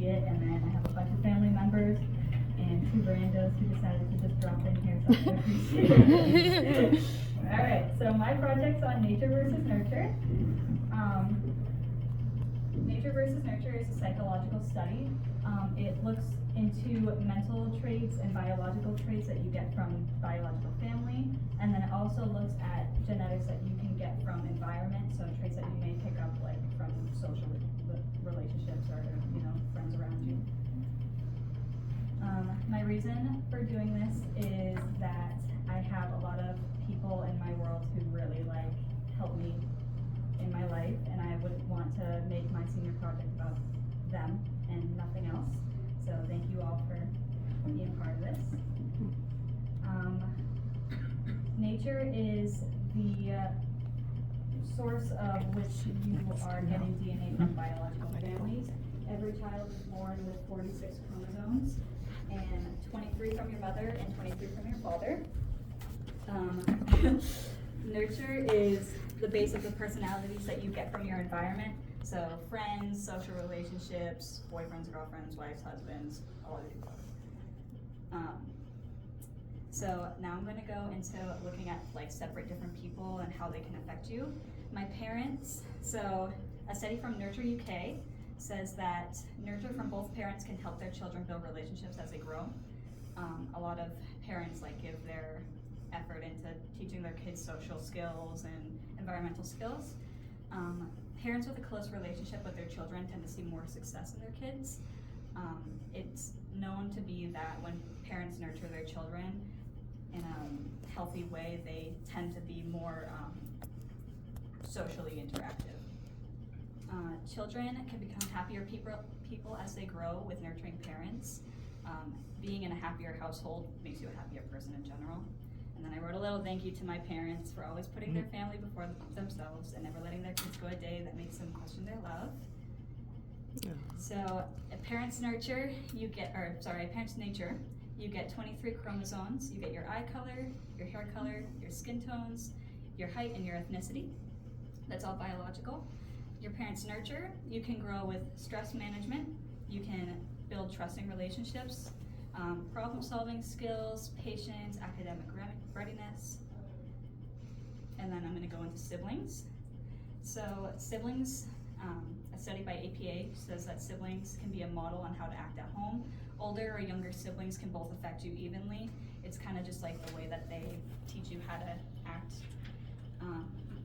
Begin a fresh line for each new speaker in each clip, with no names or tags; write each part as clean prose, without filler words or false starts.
it, and then I have a bunch of family members and 2 randos who decided to just drop in here, so I appreciate it. Alright, so my project's on nature versus nurture. Nature versus nurture is a psychological study. It looks into mental traits and biological traits that you get from biological family, and then it also looks at genetics that you can get from environment, so traits that you may pick up like from social relationships or friends around you. My reason for doing this is that I have a lot of people in my world who really help me in my life, and I would want to make my senior project about them and nothing else. So thank you all for being part of this. Nature is the source of which you are getting DNA from biological families. Every child is born with 46 chromosomes, and 23 from your mother and 23 from your father. Nurture is the base of the personalities that you get from your environment. So friends, social relationships, boyfriends, girlfriends, wives, husbands, all of the above. So now I'm going to go into looking at separate different people and how they can affect you. My parents, so a study from Nurture UK says that nurture from both parents can help their children build relationships as they grow. A lot of parents give their effort into teaching their kids social skills and environmental skills. Parents with a close relationship with their children tend to see more success in their kids. It's known to be that when parents nurture their children in a healthy way, they tend to be more socially interactive. Children can become happier people as they grow with nurturing parents. Being in a happier household makes you a happier person in general. And then I wrote a little thank you to my parents for always putting their family before themselves and never letting their kids go a day that makes them question their love. Yeah. So at Parents Nature, you get 23 chromosomes. You get your eye color, your hair color, your skin tones, your height, and your ethnicity. That's all biological. Your Parents Nurture, you can grow with stress management. You can build trusting relationships, problem-solving skills, patience, academic readiness. And then I'm going to go into siblings. So siblings, a study by APA says that siblings can be a model on how to act at home. Older or younger siblings can both affect you evenly. It's kind of just the way that they teach you how to act.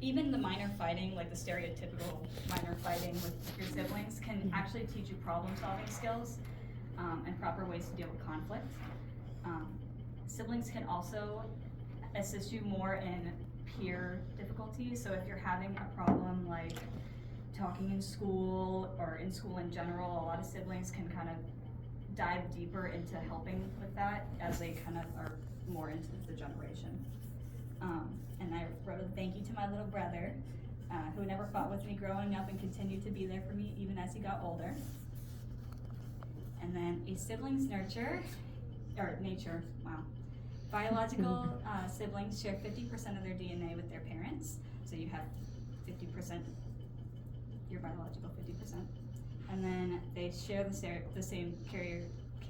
Even the minor fighting, the stereotypical minor fighting with your siblings, can actually teach you problem-solving skills and proper ways to deal with conflict. Siblings can also assist you more in peer difficulties. So if you're having a problem talking in school or in school in general, a lot of siblings can kind of dive deeper into helping with that as they kind of are more into the generation. And I wrote a thank you to my little brother, who never fought with me growing up and continued to be there for me even as he got older. And then a siblings nature. Biological siblings share 50% of their DNA with their parents. So you have 50%, your biological 50%. And then they share the same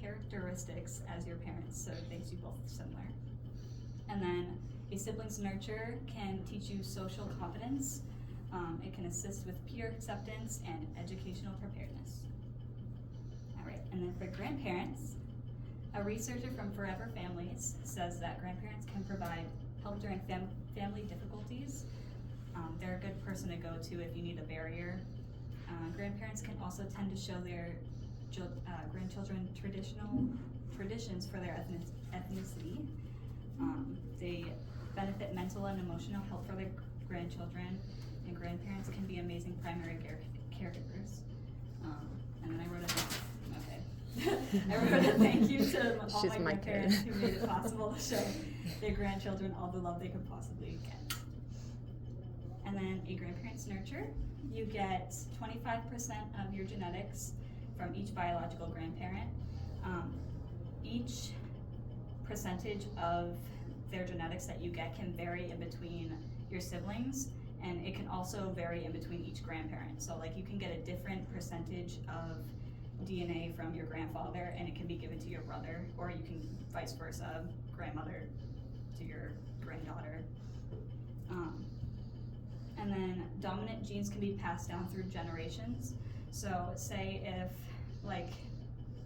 characteristics as your parents, so it makes you both similar. And then a siblings nurture can teach you social competence. It can assist with peer acceptance and educational preparedness. All right, and then for grandparents, a researcher from Forever Families says that grandparents can provide help during family difficulties. They're a good person to go to if you need a barrier. Grandparents can also tend to show their grandchildren traditions for their ethnicity. They benefit mental and emotional help for their grandchildren, and grandparents can be amazing primary caregivers. And then I wrote a thank you to all my grandparents who made it possible to show their grandchildren all the love they could possibly get. And then a grandparents nurture, you get 25% of your genetics from each biological grandparent. Each percentage of their genetics that you get can vary in between your siblings, and it can also vary in between each grandparent. So you can get a different percentage of DNA from your grandfather, and it can be given to your brother, or you can vice versa, grandmother to your granddaughter. And then dominant genes can be passed down through generations. So say if, like,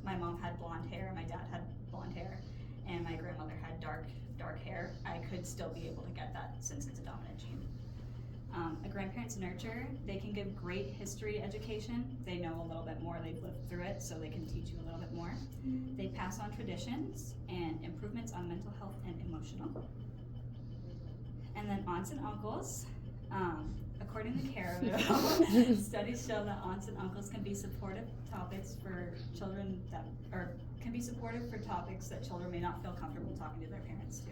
my mom had blonde hair, my dad had blonde hair, and my grandmother had dark hair, I could still be able to get that since it's a dominant gene. A grandparent's nurture, they can give great history education. They know a little bit more, they've lived through it, so they can teach you a little bit more. They pass on traditions and improvements on mental health and emotional. And then aunts and uncles, according to Caraville, studies show that aunts and uncles can be supportive topics for children that, or can be supportive for topics that children may not feel comfortable talking to their parents to.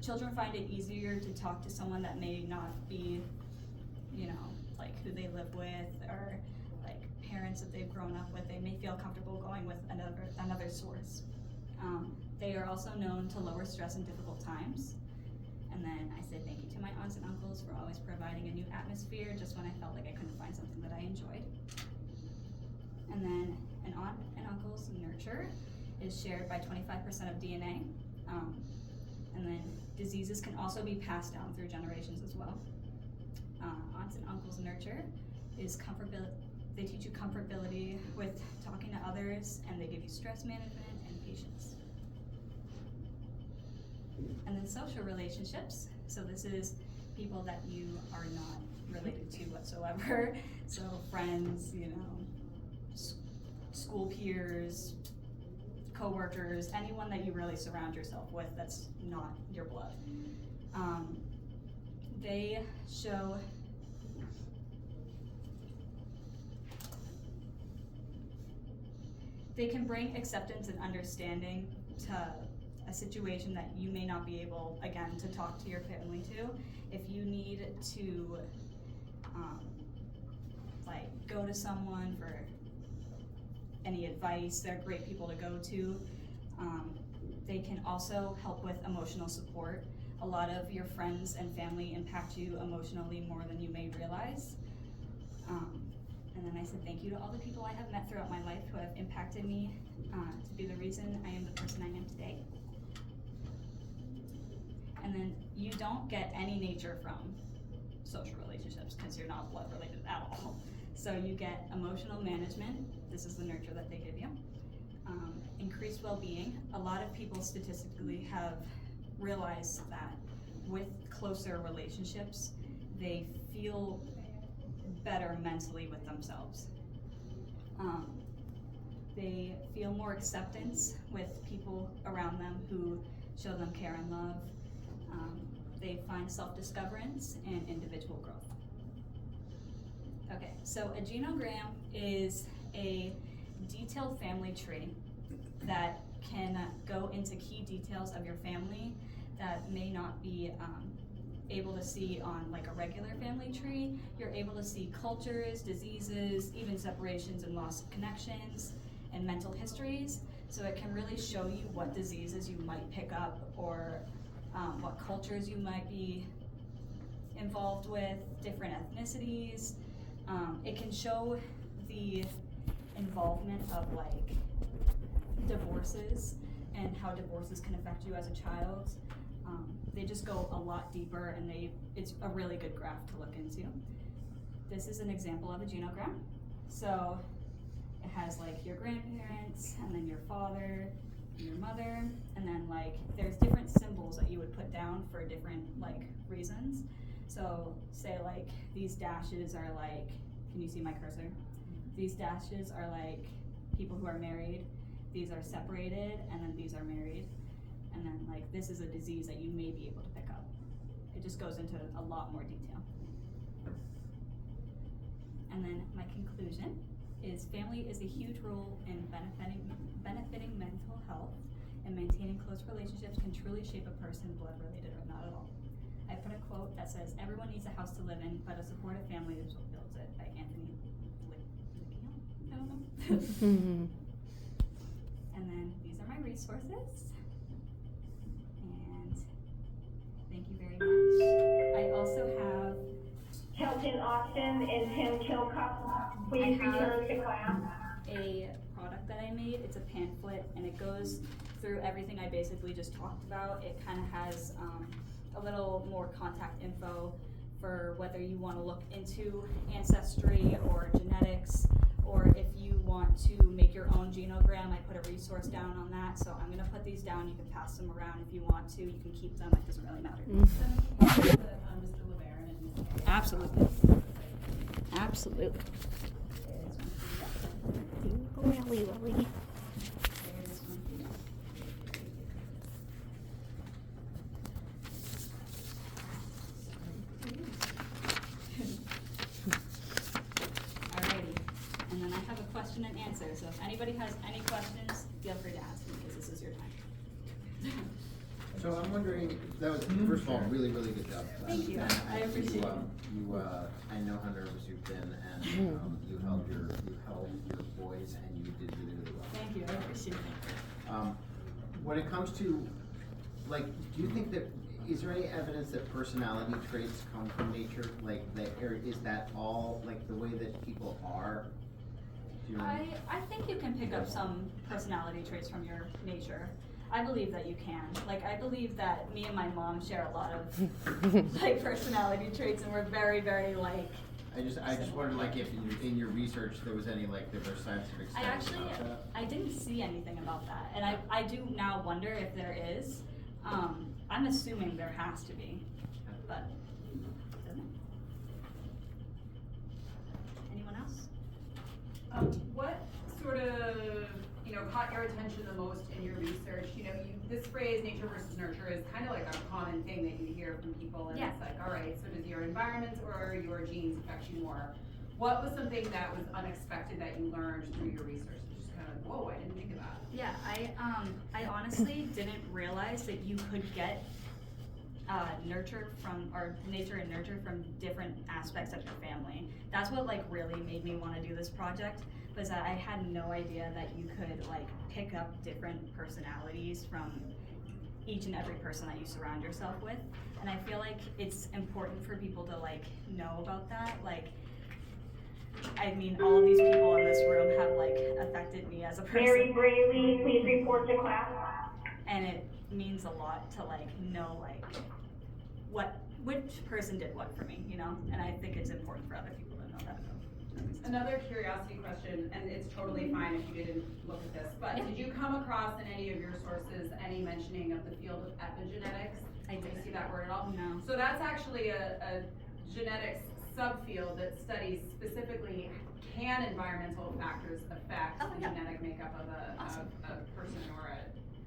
Children find it easier to talk to someone that may not be, like who they live with, or like parents that they've grown up with. They may feel comfortable going with another source. They are also known to lower stress in difficult times. And then I said thank you to my aunts and uncles for always providing a new atmosphere just when I felt like I couldn't find something that I enjoyed. And then an aunt and uncle's nurture is shared by 25% of DNA. And then diseases can also be passed down through generations as well. Aunts and uncles nurture is comfortability. They teach you comfortability with talking to others, and they give you stress management and patience. And then social relationships. So this is people that you are not related to whatsoever. So friends, school peers, co-workers, anyone that you really surround yourself with that's not your blood. They show they can bring acceptance and understanding to a situation that you may not be able, again, to talk to your family to. If you need to go to someone for any advice, they're great people to go to. They can also help with emotional support. A lot of your friends and family impact you emotionally more than you may realize. And then I said thank you to all the people I have met throughout my life who have impacted me to be the reason I am the person I am today. And then you don't get any nature from social relationships because you're not blood related at all. So you get emotional management. This is the nurture that they give you. Increased well-being. A lot of people statistically have realized that with closer relationships, they feel better mentally with themselves. They feel more acceptance with people around them who show them care and love. They find self-discoverance and individual growth. Okay, so a genogram is a detailed family tree that can go into key details of your family that may not be able to see on like a regular family tree. You're able to see cultures, diseases, even separations and loss of connections, and mental histories. So it can really show you what diseases you might pick up, or what cultures you might be involved with, different ethnicities. It can show the involvement of like divorces and how divorces can affect you as a child. They just go a lot deeper, and it's a really good graph to look into. This is an example of a genogram. So it has like your grandparents, and then your father, and your mother, and then like there's different symbols that you would put down for different like reasons. So say like these dashes are like, can you see my cursor? These dashes are like people who are married, these are separated, and then these are married. And then like this is a disease that you may be able to pick up. It just goes into a lot more detail. And then my conclusion is family is a huge role in benefiting mental health, and maintaining close relationships can truly shape a person, blood related or not at all. I put a quote that says, everyone needs a house to live in, but a supportive family is what builds it, by Anthony I don't know. And then these are my resources. And thank you very much. I also have
Justin Austin and Tim Kilcup please return to class?
A product that I made. It's a pamphlet, and it goes through everything I basically just talked about. It kind of has a little more contact info for whether you want to look into ancestry or genetics, or if you want to make your own genogram. I put a resource down on that, so I'm gonna put these down. You can pass them around if you want to. You can keep them. It doesn't really matter.
Mr. LeBaron and Ms. Kay.
Absolutely. Absolutely.
Really, really.
Alrighty, and then I have a question and answer, so if anybody has any questions, feel free to ask me, because this is your time.
So I'm wondering, that was, first of all, really, really good job.
Thank you. I appreciate it.
I know how nervous you've been, and you held your poise, and you did really, really well.
Thank you, I appreciate it.
When it comes to, like, do you think that, is there any evidence that personality traits come from nature? Like, or is that all, like, the way that people are? Do you know?
I think you can pick up some personality traits from your nature. I believe that you can. Like, I believe that me and my mom share a lot of, like, personality traits, and we're very, very, like...
I just wondered, like, if in your research there was any, like, there were scientific studies about that.
I didn't see anything about that, and I do now wonder if there is. I'm assuming there has to be, but doesn't it? Anyone else?
What sort of, caught your attention the most in your research? This phrase, nature versus nurture, is kind of like a common thing that you hear from people, and
Yeah.
it's like, all right, so does your environment or your genes affect you more? What was something that was unexpected that you learned through your research? Just kind of, whoa, I didn't think of that.
Yeah, I honestly didn't realize that you could get nurture from, or nature and nurture from different aspects of your family. That's what like really made me want to do this project, was that I had no idea that you could like pick up different personalities from each and every person that you surround yourself with. And I feel like it's important for people to like know about that. Like, I mean, all of these people in this room have like affected me as a person.
Mary Braley, please report to class.
And it means a lot to like know like which person did what for me, and I think it's important for other people to know that.
Another curiosity question, and it's totally fine if you didn't look at this, but
Yeah.
did you come across in any of your sources any mentioning of the field of epigenetics?
I
Do you
didn't.
see that word at all?
No.
So that's actually a genetics subfield that studies specifically can environmental factors affect
Oh,
the
yeah.
genetic makeup of
Awesome.
a person or an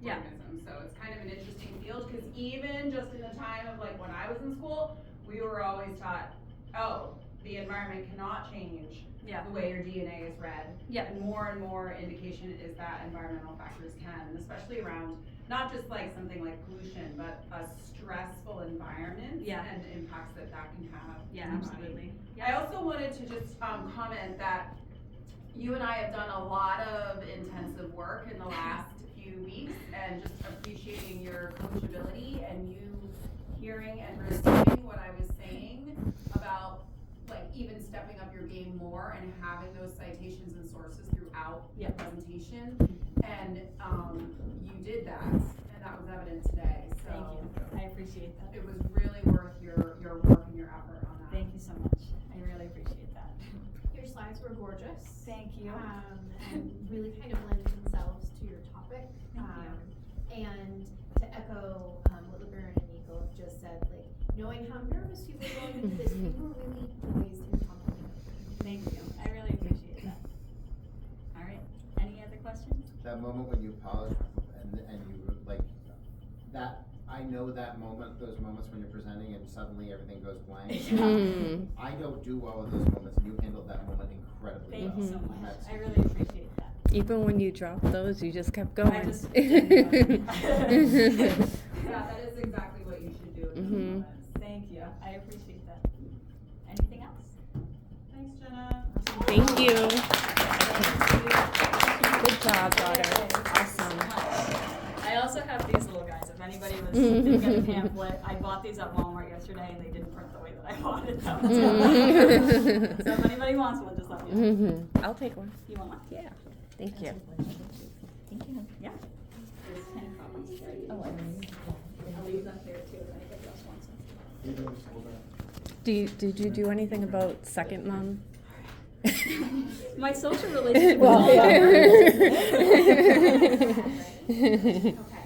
Yeah.
organism. So it's kind of an interesting field, because even just in the time of like when I was in school, we were always taught, oh, the environment cannot change
Yeah.
the way your DNA is read.
Yeah.
And more indication is that environmental factors can, and especially around not just like something like pollution, but a stressful environment.
Yeah.
And the impacts that can have.
Yeah,
on the body.
absolutely.
I also wanted to just comment that you and I have done a lot of intensive work in the last few weeks, and just appreciating your coachability and you hearing and receiving what I was saying about like even stepping up your game more and having those citations and sources throughout
Yeah.
the presentation. And you did that, and that was evident today. So
Thank you. I appreciate that.
it was really worth your work and your effort on that.
Thank you so much. I really appreciate that.
Your slides were gorgeous.
Thank you.
And really kind of lend themselves to your topic.
Thank you.
And to echo what LeBaron and Nico have just said, like knowing how nervous you were going into this, you were really poised and confident.
Thank you. I really appreciate that. All right. Any other questions?
That moment when you paused and you were like, that, I know that moment, those moments when you're presenting and suddenly everything goes blank. I don't do well with those moments, and you handled that moment incredibly
Thank
well.
you so much.
That's-
I really appreciate that.
Even when you dropped those, you just kept
I
going.
just
Yeah, that is exactly what you should do in those
Mhm.
moments.
Thank you. I appreciate that. Anything else?
Thanks, Jenna.
Thank you.
Good
job, daughter. Awesome.
I also have these little guys if anybody was Didn't get a pamphlet. I bought these at Walmart yesterday and they didn't print the way that I wanted them. So if anybody wants one, just let me know.
I'll take one.
You want one?
Yeah. Thank you.
Thank you. Yeah. There's 10 copies. Oh, I'll leave them there too if anybody else wants them.
Did you do anything about second mom?
My social relationship.
Well,
with
yeah.
Okay.